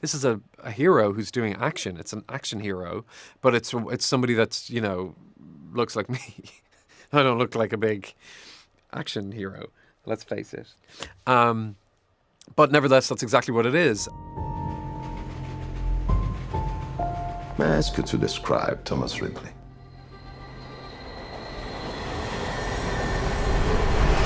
this is a hero who's doing action. It's an action hero, but it's somebody that's, looks like me. I don't look like a big action hero, let's face it. But nevertheless, that's exactly what it is. May I ask you to describe Thomas Ripley?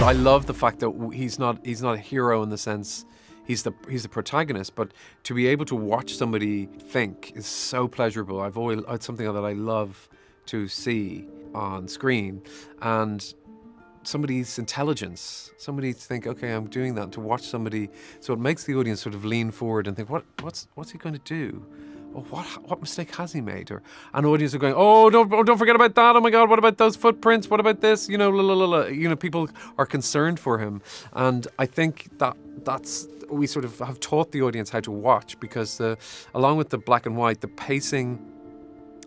I love the fact that he's not a hero in the sense he's the protagonist, but to be able to watch somebody think is so pleasurable. It's something that I love to see on screen, and somebody's intelligence, somebody to think, okay, I'm doing that, to watch somebody, so it makes the audience sort of lean forward and think, what's he going to do? Or what mistake has he made? Or an audience are going, don't forget about that. Oh my God, what about those footprints? What about this? La, la, la, la. People are concerned for him, and I think that's we sort of have taught the audience how to watch, because along with the black and white, the pacing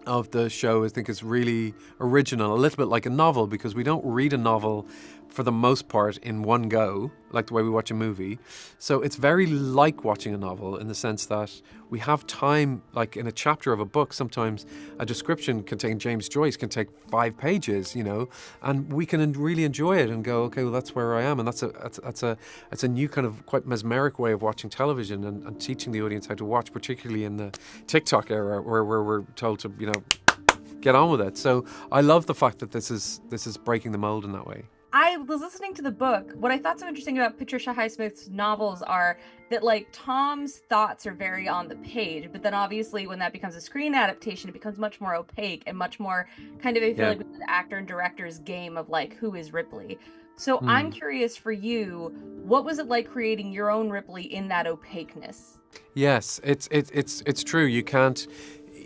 of the show I think is really original, a little bit like a novel, because we don't read a novel for the most part in one go like the way we watch a movie. So it's very like watching a novel in the sense that we have time, like in a chapter of a book, sometimes a description contain James Joyce can take 5 pages, and we can really enjoy it and go, okay, well, that's where I am. And that's a new kind of quite mesmeric way of watching television and teaching the audience how to watch, particularly in the TikTok era where we're told to, get on with it. So I love the fact that this is breaking the mold in that way. I was listening to the book. What I thought so interesting about Patricia Highsmith's novels are that, like, Tom's thoughts are very on the page, but then obviously when that becomes a screen adaptation, it becomes much more opaque and much more kind of, I feel like, with the actor and director's game of, like, who is Ripley? So I'm curious for you, what was it like creating your own Ripley in that opaqueness? Yes, it's true. You can't.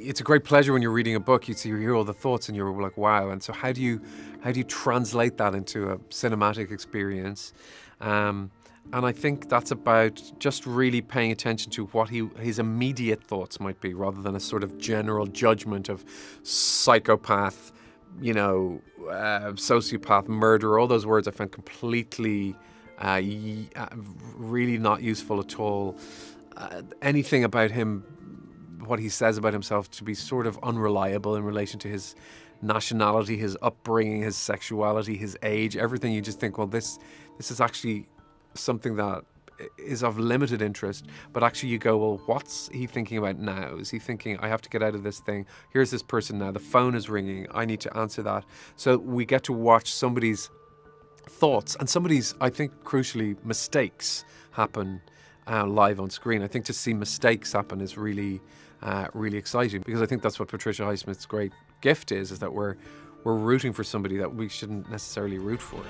It's a great pleasure when you're reading a book. You hear all the thoughts, and you're like, wow. And so how do you translate that into a cinematic experience? And I think that's about just really paying attention to what his immediate thoughts might be, rather than a sort of general judgment of psychopath, sociopath, murderer. All those words I found completely, really not useful at all. Anything about him, what he says about himself, to be sort of unreliable in relation to his nationality, his upbringing, his sexuality, his age, everything. You just think, well, this is actually something that is of limited interest, but actually you go, well, what's he thinking about now? Is he thinking, I have to get out of this thing? Here's this person now, the phone is ringing, I need to answer that. So we get to watch somebody's thoughts and somebody's, I think, crucially, mistakes happen live on screen. I think to see mistakes happen is really exciting, because I think that's what Patricia Highsmith's great gift is that we're rooting for somebody that we shouldn't necessarily root for.